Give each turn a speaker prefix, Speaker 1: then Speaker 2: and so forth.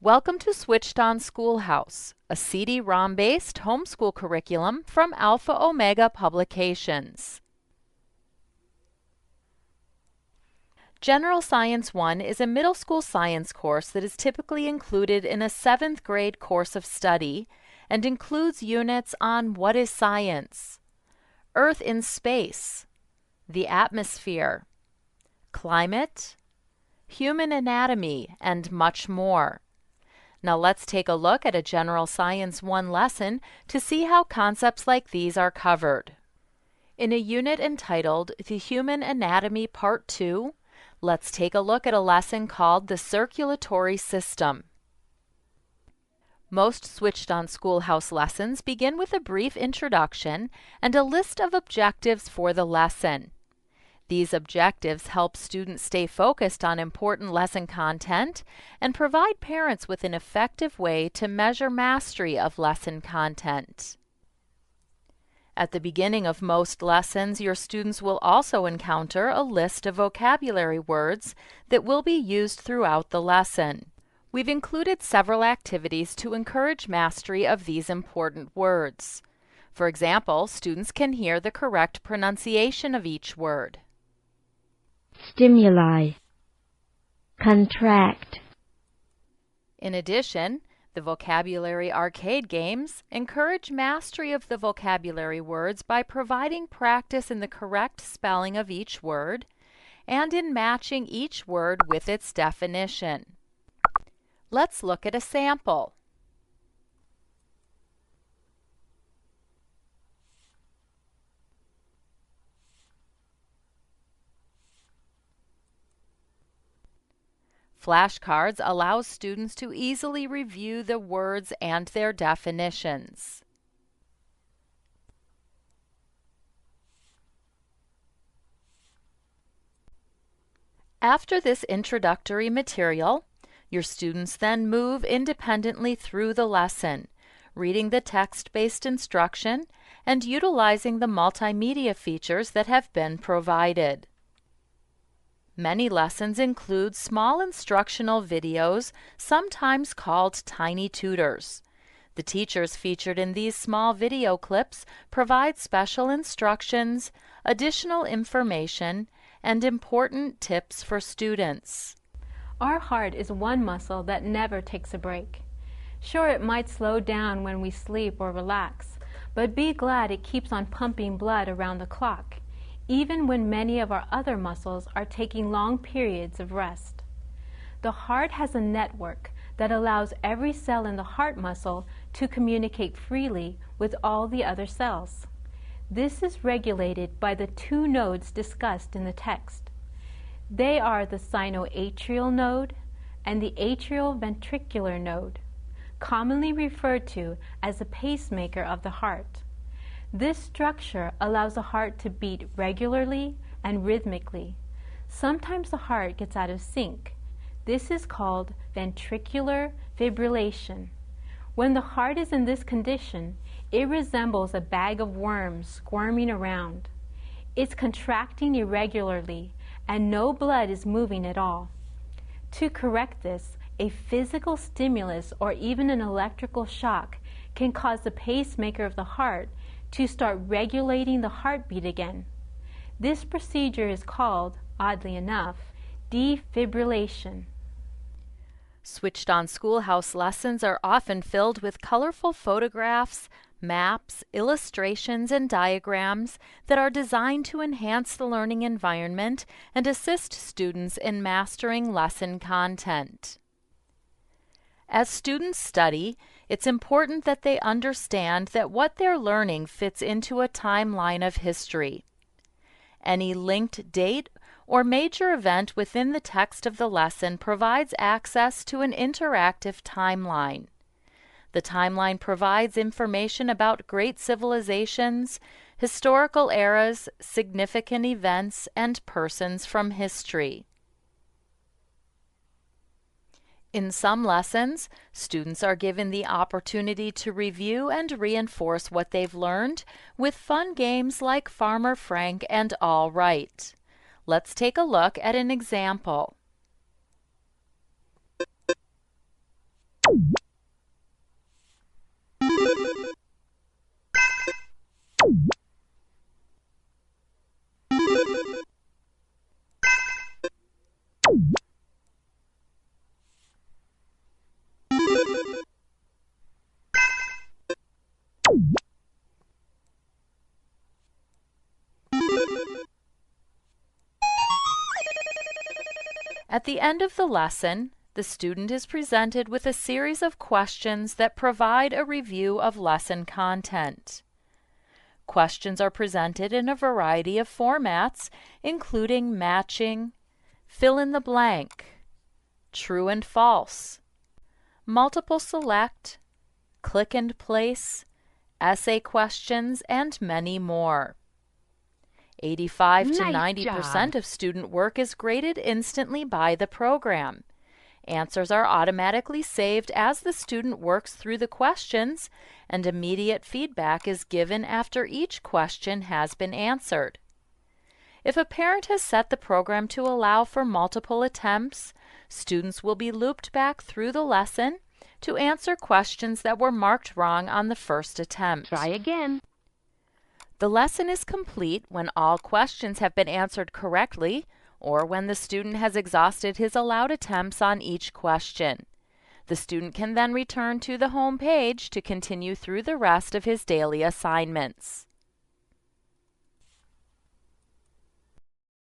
Speaker 1: Welcome to Switched On Schoolhouse, a CD-ROM-based homeschool curriculum from Alpha Omega Publications. General Science 1 is a middle school science course that is typically included in a 7th grade course of study and includes units on what is science, Earth in space, the atmosphere, climate, human anatomy, and much more. Now let's take a look at a General Science 1 lesson to see how concepts like these are covered. In a unit entitled The Human Anatomy Part 2, let's take a look at a lesson called The Circulatory System. Most Switched On Schoolhouse lessons begin with a brief introduction and a list of objectives for the lesson. These objectives help students stay focused on important lesson content and provide parents with an effective way to measure mastery of lesson content. At the beginning of most lessons, your students will also encounter a list of vocabulary words that will be used throughout the lesson. We've included several activities to encourage mastery of these important words. For example, students can hear the correct pronunciation of each word.
Speaker 2: Stimuli, contract.
Speaker 1: In addition, the vocabulary arcade games encourage mastery of the vocabulary words by providing practice in the correct spelling of each word and in matching each word with its definition. Let's look at a sample. Flashcards allow students to easily review the words and their definitions. After this introductory material, your students then move independently through the lesson, reading the text-based instruction and utilizing the multimedia features that have been provided. Many lessons include small instructional videos, sometimes called tiny tutors. The teachers featured in these small video clips provide special instructions, additional information, and important tips for students.
Speaker 3: Our heart is one muscle that never takes a break. Sure, it might slow down when we sleep or relax, but be glad it keeps on pumping blood around the clock, even when many of our other muscles are taking long periods of rest. The heart has a network that allows every cell in the heart muscle to communicate freely with all the other cells. This is regulated by the two nodes discussed in the text. They are the sinoatrial node and the atrioventricular node, commonly referred to as the pacemaker of the heart. This structure allows the heart to beat regularly and rhythmically. Sometimes the heart gets out of sync. This is called ventricular fibrillation. When the heart is in this condition, it resembles a bag of worms squirming around. It's contracting irregularly, and no blood is moving at all. To correct this, a physical stimulus or even an electrical shock can cause the pacemaker of the heart to start regulating the heartbeat again. This procedure is called, oddly enough, defibrillation.
Speaker 1: Switched On Schoolhouse lessons are often filled with colorful photographs, maps, illustrations, and diagrams that are designed to enhance the learning environment and assist students in mastering lesson content. As students study, it's important that they understand that what they're learning fits into a timeline of history. Any linked date or major event within the text of the lesson provides access to an interactive timeline. The timeline provides information about great civilizations, historical eras, significant events, and persons from history. In some lessons, students are given the opportunity to review and reinforce what they've learned with fun games like Farmer Frank and All Right. Let's take a look at an example. At the end of the lesson, the student is presented with a series of questions that provide a review of lesson content. Questions are presented in a variety of formats, including matching, fill in the blank, true and false, multiple select, click and place, essay questions, and many more. 85 to 90% of student work is graded instantly by the program. Answers are automatically saved as the student works through the questions, and immediate feedback is given after each question has been answered. If a parent has set the program to allow for multiple attempts, students will be looped back through the lesson to answer questions that were marked wrong on the first attempt.
Speaker 2: Try again.
Speaker 1: The lesson is complete when all questions have been answered correctly or when the student has exhausted his allowed attempts on each question. The student can then return to the home page to continue through the rest of his daily assignments.